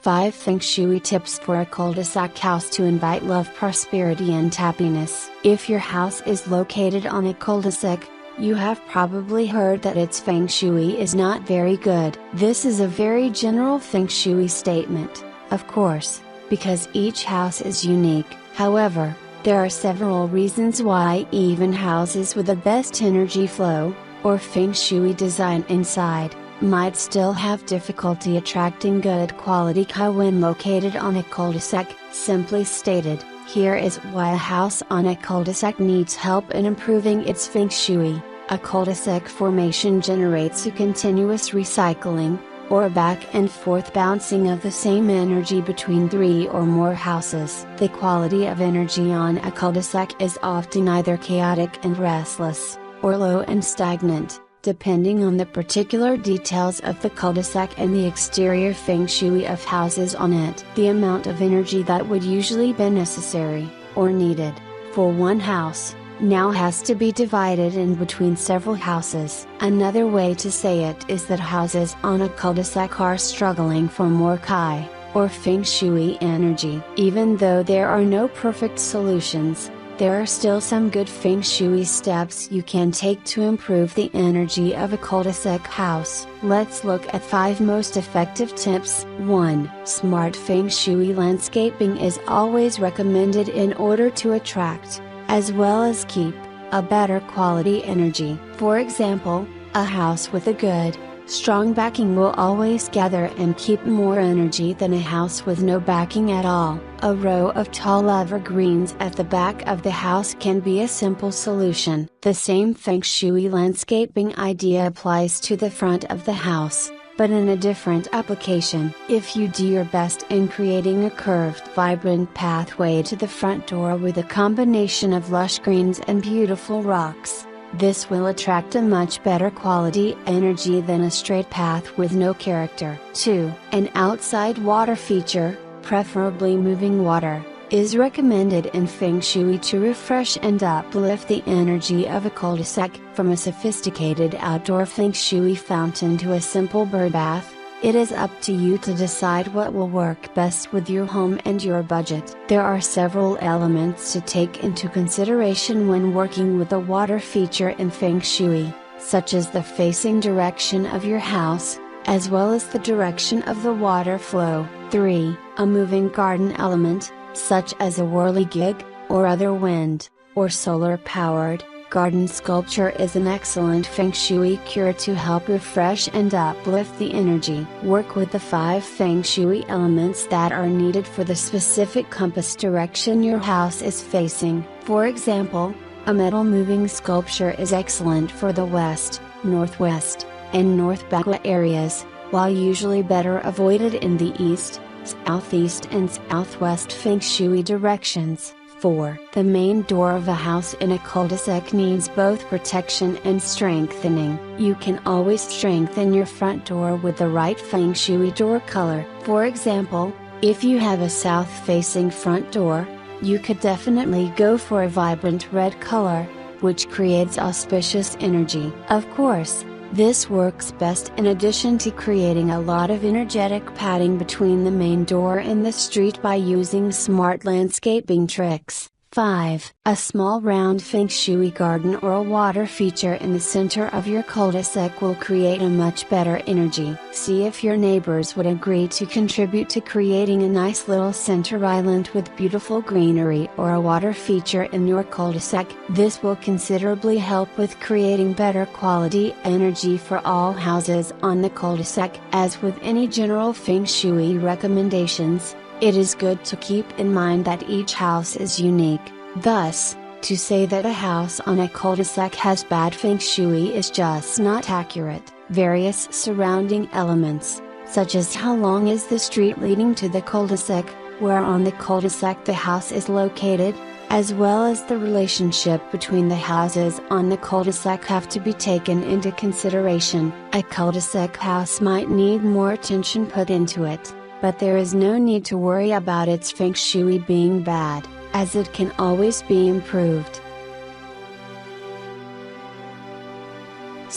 5 Feng Shui tips for a cul-de-sac house to invite love, prosperity and happiness. If your house is located on a cul-de-sac, you have probably heard that its Feng Shui is not very good. This is a very general Feng Shui statement, of course, because each house is unique. However, there are several reasons why even houses with the best energy flow, or Feng Shui design inside, might still have difficulty attracting good quality Chi when located on a cul-de-sac. Simply stated, here is why a house on a cul-de-sac needs help in improving its Feng Shui. A cul-de-sac formation generates a continuous recycling, or a back and forth bouncing of the same energy between 3 or more houses. The quality of energy on a cul-de-sac is often either chaotic and restless, or low and stagnant, depending on the particular details of the cul-de-sac and the exterior Feng Shui of houses on it. The amount of energy that would usually be necessary, or needed, for one house, now has to be divided in between several houses. Another way to say it is that houses on a cul-de-sac are struggling for more Chi, or Feng Shui energy. Even though there are no perfect solutions, there are still some good Feng Shui steps you can take to improve the energy of a cul-de-sac house. Let's look at 5 most effective tips. 1. Smart Feng Shui landscaping is always recommended in order to attract, as well as keep, a better quality energy. For example, a house with a good, strong backing will always gather and keep more energy than a house with no backing at all. A row of tall evergreens at the back of the house can be a simple solution. The same Feng Shui landscaping idea applies to the front of the house, but in a different application. If you do your best in creating a curved, vibrant pathway to the front door with a combination of lush greens and beautiful rocks, this will attract a much better quality energy than a straight path with no character. 2. An outside water feature, preferably moving water, is recommended in Feng Shui to refresh and uplift the energy of a cul-de-sac. From a sophisticated outdoor Feng Shui fountain to a simple bird bath, it is up to you to decide what will work best with your home and your budget. There are several elements to take into consideration when working with a water feature in Feng Shui, such as the facing direction of your house, as well as the direction of the water flow. 3. A moving garden element, such as a whirligig, or other wind, or solar-powered, garden sculpture is an excellent Feng Shui cure to help refresh and uplift the energy. Work with the 5 Feng Shui elements that are needed for the specific compass direction your house is facing. For example, a metal moving sculpture is excellent for the west, northwest, and north bagua areas, while usually better avoided in the east, southeast and southwest Feng Shui directions. 4. The main door of a house in a cul-de-sac needs both protection and strengthening. You can always strengthen your front door with the right Feng Shui door color. For example, if you have a south-facing front door, you could definitely go for a vibrant red color, which creates auspicious energy. Of course, this works best in addition to creating a lot of energetic padding between the main door and the street by using smart landscaping tricks. 5. A small round Feng Shui garden or a water feature in the center of your cul-de-sac will create a much better energy. See if your neighbors would agree to contribute to creating a nice little center island with beautiful greenery or a water feature in your cul-de-sac. This will considerably help with creating better quality energy for all houses on the cul-de-sac. As with any general Feng Shui recommendations, it is good to keep in mind that each house is unique. Thus, to say that a house on a cul-de-sac has bad Feng Shui is just not accurate. Various surrounding elements, such as how long is the street leading to the cul-de-sac, where on the cul-de-sac the house is located, as well as the relationship between the houses on the cul-de-sac have to be taken into consideration. A cul-de-sac house might need more attention put into it, but there is no need to worry about its Feng Shui being bad, as it can always be improved.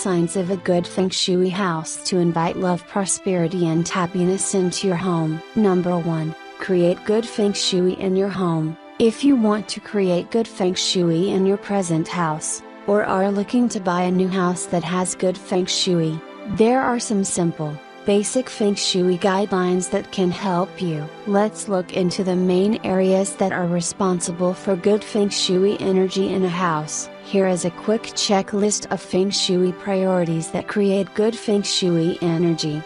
signs of a good Feng Shui house to invite love, prosperity, and happiness into your home. Number 1. Create good Feng Shui in your home. If you want to create good Feng Shui in your present house, or are looking to buy a new house that has good Feng Shui, there are some simple, basic Feng Shui guidelines that can help you. Let's look into the main areas that are responsible for good Feng Shui energy in a house. Here is a quick checklist of Feng Shui priorities that create good Feng Shui energy.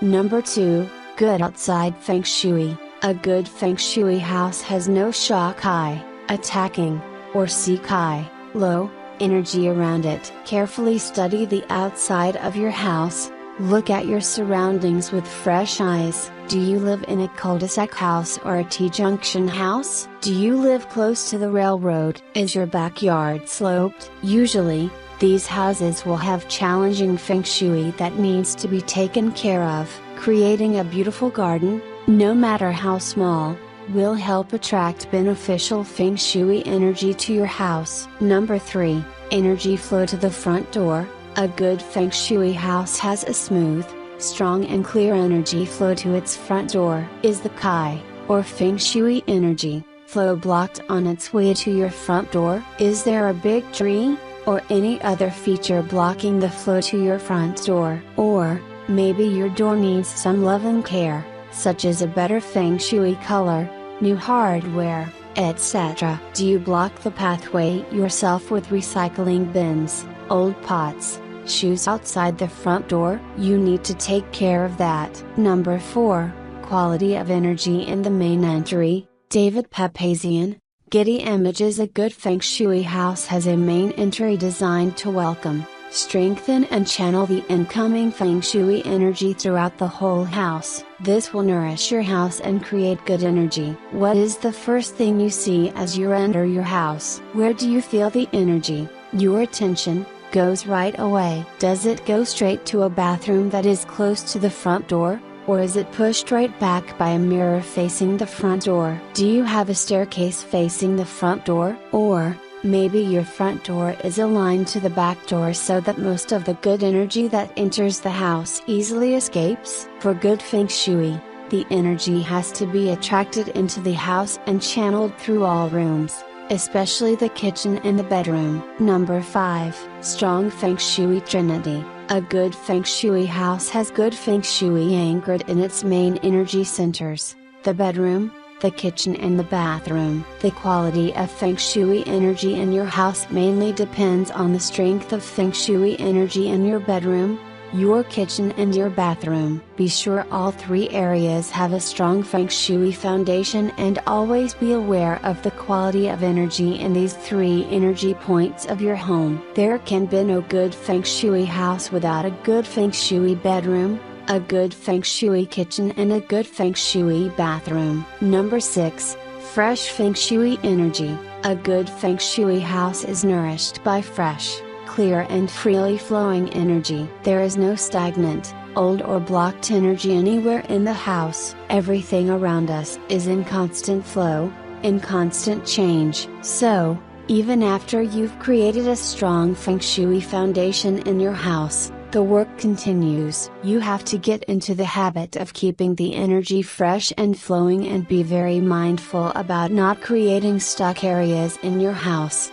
Number 2. Good outside Feng Shui. A good Feng Shui house has no shock high, attacking, or seek high, low, energy around it. Carefully study the outside of your house. Look at your surroundings with fresh eyes. Do you live in a cul-de-sac house or a T-junction house? Do you live close to the railroad? Is your backyard sloped? Usually, these houses will have challenging Feng Shui that needs to be taken care of. Creating a beautiful garden, no matter how small, will help attract beneficial Feng Shui energy to your house. Number 3. Energy flow to the front door. A good Feng Shui house has a smooth, strong and clear energy flow to its front door. Is the Kai, or Feng Shui energy, flow blocked on its way to your front door? Is there a big tree, or any other feature blocking the flow to your front door? Or, maybe your door needs some love and care, such as a better Feng Shui color, new hardware, etc. Do you block the pathway yourself with recycling bins, old pots, shoes outside the front door? You need to take care of that. Number 4. Quality of energy in the main entry. David Papazian, Getty Images. A good Feng Shui house has a main entry designed to welcome, strengthen and channel the incoming Feng Shui energy throughout the whole house. This will nourish your house and create good energy. What is the first thing you see as you enter your house? Where do you feel the energy? Your attention goes right away. Does it go straight to a bathroom that is close to the front door, or is it pushed right back by a mirror facing the front door? Do you have a staircase facing the front door? Or, maybe your front door is aligned to the back door so that most of the good energy that enters the house easily escapes? For good Feng Shui, the energy has to be attracted into the house and channeled through all rooms, especially the kitchen and the bedroom. Number 5. Strong Feng Shui Trinity. A good Feng Shui house has good Feng Shui anchored in its main energy centers, the bedroom, the kitchen and the bathroom. The quality of Feng Shui energy in your house mainly depends on the strength of Feng Shui energy in your bedroom, your kitchen and your bathroom. Be sure all 3 areas have a strong Feng Shui foundation and always be aware of the quality of energy in these 3 energy points of your home. There can be no good Feng Shui house without a good Feng Shui bedroom, a good Feng Shui kitchen and a good Feng Shui bathroom. Number 6. Fresh Feng Shui energy. A good Feng Shui house is nourished by fresh, clear and freely flowing energy. There is no stagnant, old or blocked energy anywhere in the house. Everything around us is in constant flow, in constant change. So, even after you've created a strong Feng Shui foundation in your house, the work continues. You have to get into the habit of keeping the energy fresh and flowing and be very mindful about not creating stuck areas in your house.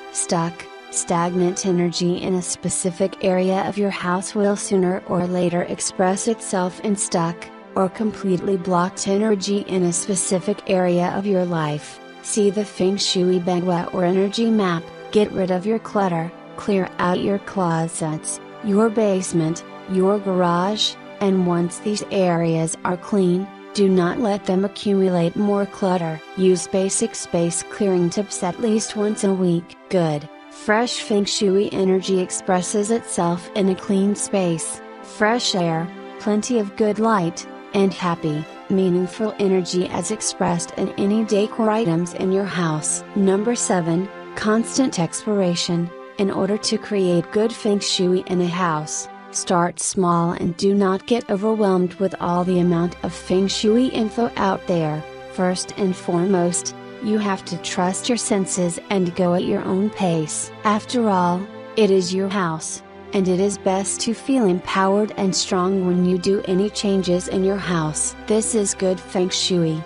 Stagnant energy in a specific area of your house will sooner or later express itself in stuck, or completely blocked energy in a specific area of your life. See the Feng Shui Bagua or energy map. Get rid of your clutter, clear out your closets, your basement, your garage, and once these areas are clean, do not let them accumulate more clutter. Use basic space clearing tips at least once a week. Good fresh Feng Shui energy expresses itself in a clean space, fresh air, plenty of good light, and happy, meaningful energy as expressed in any decor items in your house. Number 7. Constant exploration. In order to create good Feng Shui in a house, start small and do not get overwhelmed with all the amount of Feng Shui info out there. First and foremost, you have to trust your senses and go at your own pace. After all, it is your house, and it is best to feel empowered and strong when you do any changes in your house. This is good Feng Shui.